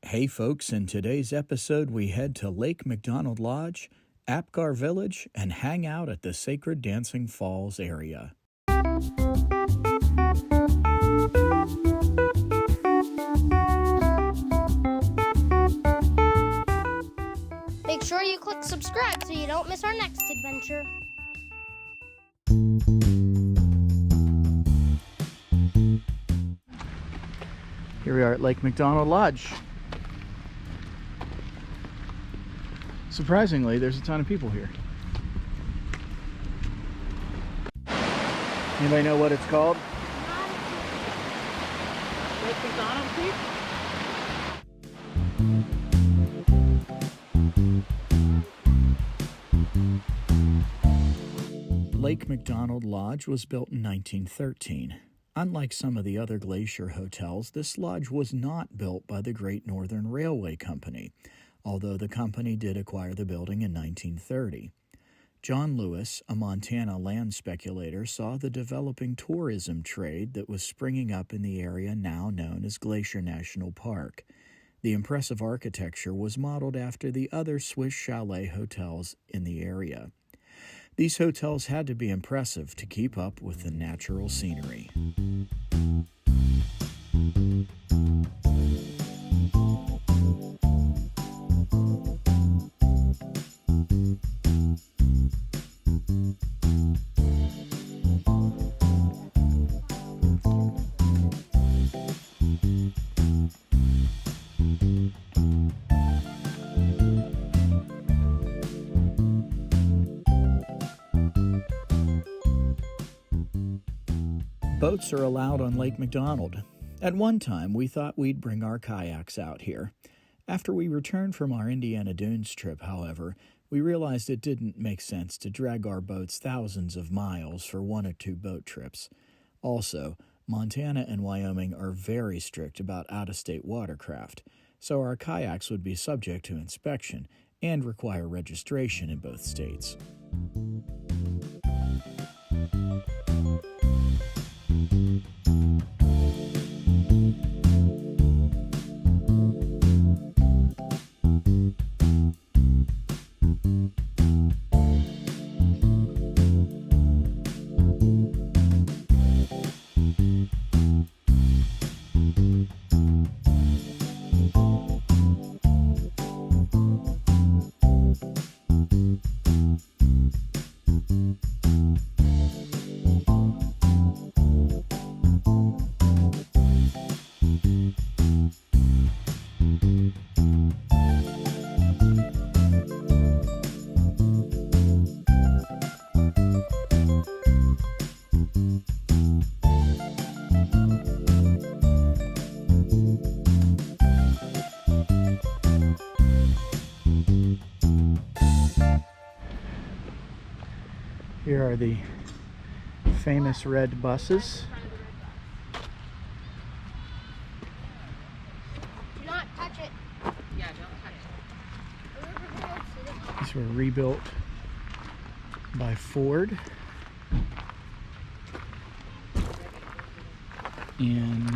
Hey folks, in today's episode we head to Lake McDonald Lodge, Apgar Village, and hang out at the Sacred Dancing Falls area. Make sure you click subscribe so you don't miss our next adventure. Here we are at Lake McDonald Lodge. Surprisingly, there's a ton of people here. Anybody know what it's called? Lake McDonald, please? Lake McDonald Lodge was built in 1913. Unlike some of the other Glacier hotels, this lodge was not built by the Great Northern Railway Company, although the company did acquire the building in 1930. John Lewis, a Montana land speculator, saw the developing tourism trade that was springing up in the area now known as Glacier National Park. The impressive architecture was modeled after the other Swiss Chalet hotels in the area. These hotels had to be impressive to keep up with the natural scenery. Boats are allowed on Lake McDonald. At one time, we thought we'd bring our kayaks out here. After we returned from our Indiana Dunes trip, however, we realized it didn't make sense to drag our boats thousands of miles for one or two boat trips. Also, Montana and Wyoming are very strict about out-of-state watercraft, so our kayaks would be subject to inspection and require registration in both states. Here are the famous red buses. Do not touch it. Yeah, don't touch it. These were rebuilt by Ford in,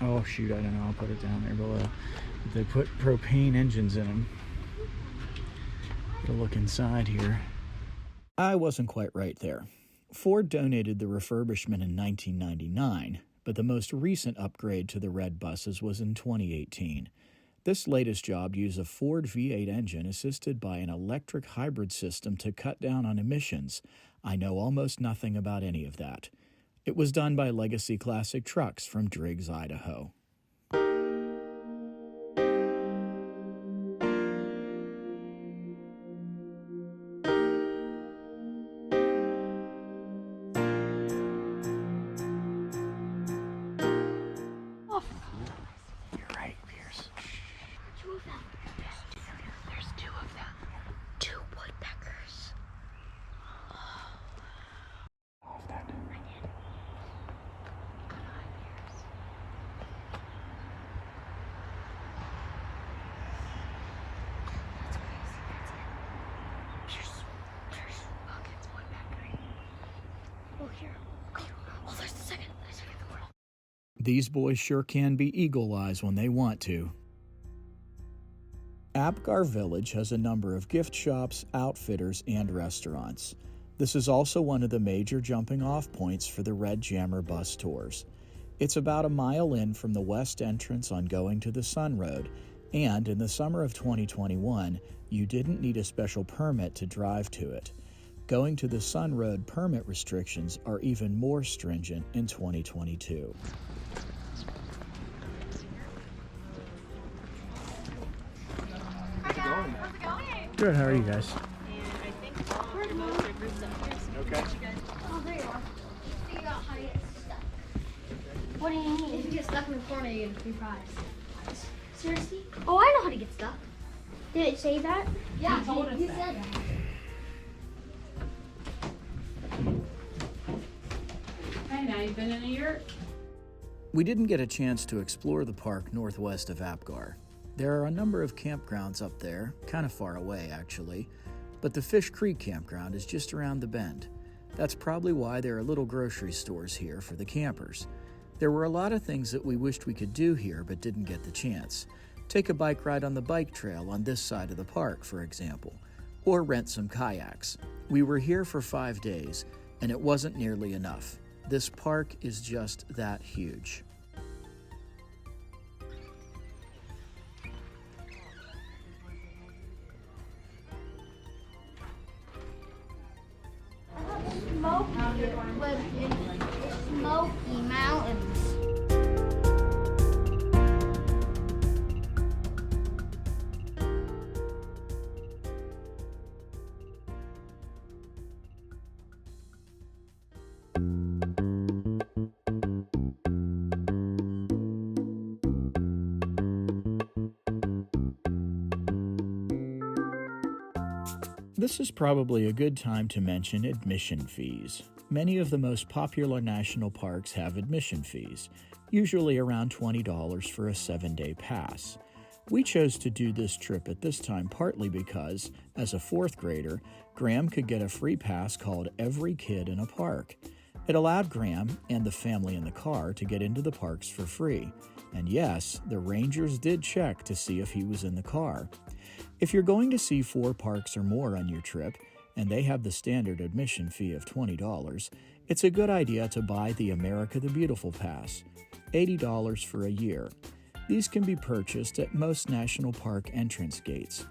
oh shoot, I don't know, I'll put it down there below. But they put propane engines in them. Get a look inside here. I wasn't quite right there. Ford donated the refurbishment in 1999, but the most recent upgrade to the red buses was in 2018. This latest job used a Ford V8 engine assisted by an electric hybrid system to cut down on emissions. I know almost nothing about any of that. It was done by Legacy Classic Trucks from Driggs, Idaho. You're right, Pierce. Two of them. There's two of them. Two woodpeckers. Off that. These boys sure can be eagle eyes when they want to. Apgar Village has a number of gift shops, outfitters, and restaurants. This is also one of the major jumping-off points for the Red Jammer bus tours. It's about a mile in from the west entrance on Going to the Sun Road, and in the summer of 2021, you didn't need a special permit to drive to it. Going to the Sun Road permit restrictions are even more stringent in 2022. Good, how are you guys? Okay. Oh, there you are. Figure out how to get stuck. What do you need? If you get stuck in the corner, you get a free prize. Seriously? Oh, I know how to get stuck. Did it say that? Yeah, you said that. Hey, now you've been in a yurt? We didn't get a chance to explore the park northwest of Apgar. There are a number of campgrounds up there, kind of far away actually, but the Fish Creek campground is just around the bend. That's probably why there are little grocery stores here for the campers. There were a lot of things that we wished we could do here but didn't get the chance. Take a bike ride on the bike trail on this side of the park, for example, or rent some kayaks. We were here for 5 days, and it wasn't nearly enough. This park is just that huge. Smoky Mountains. This is probably a good time to mention admission fees. Many of the most popular national parks have admission fees, usually around $20 for a 7-day pass. We chose to do this trip at this time partly because, as a 4th grader, Graham could get a free pass called Every Kid in a Park. It allowed Graham and the family in the car to get into the parks for free. And yes, the rangers did check to see if he was in the car. If you're going to see 4 parks or more on your trip, and they have the standard admission fee of $20, it's a good idea to buy the America the Beautiful Pass, $80 for a year. These can be purchased at most national park entrance gates.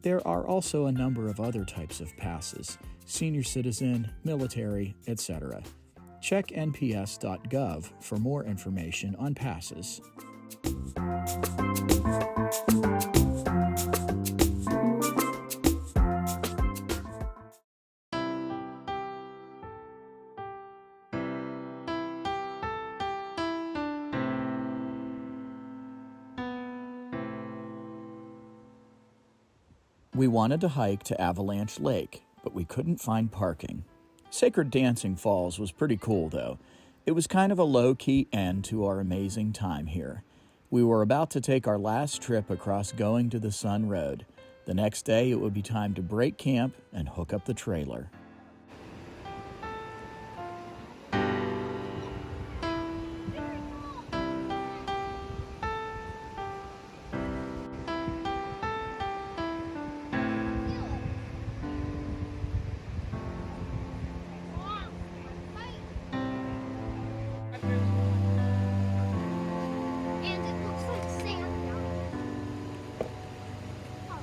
There are also a number of other types of passes, senior citizen, military, etc. Check nps.gov for more information on passes. We wanted to hike to Avalanche Lake, but we couldn't find parking. Sacred Dancing Falls was pretty cool, though. It was kind of a low-key end to our amazing time here. We were about to take our last trip across Going to the Sun Road. The next day, it would be time to break camp and hook up the trailer. And it looks like sand down there. Oh.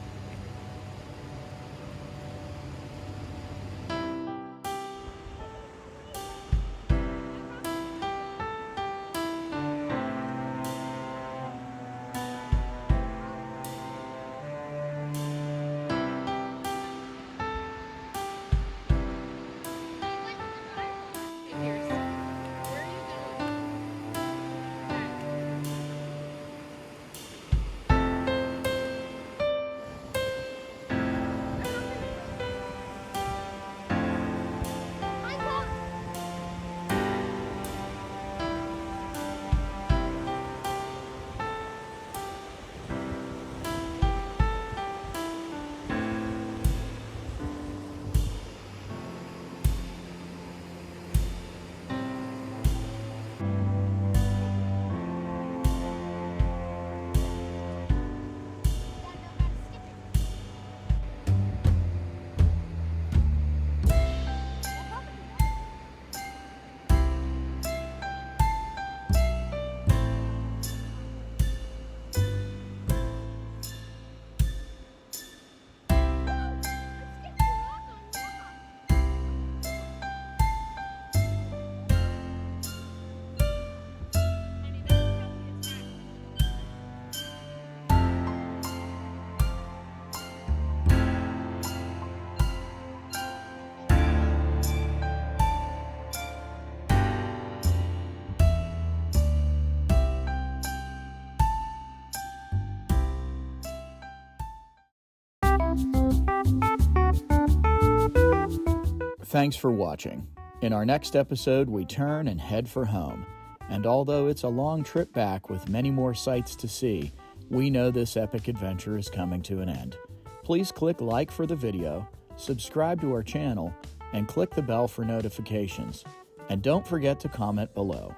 Thanks for watching. In our next episode, we turn and head for home. And although it's a long trip back with many more sights to see, we know this epic adventure is coming to an end. Please click like for the video, subscribe to our channel, and click the bell for notifications. And don't forget to comment below.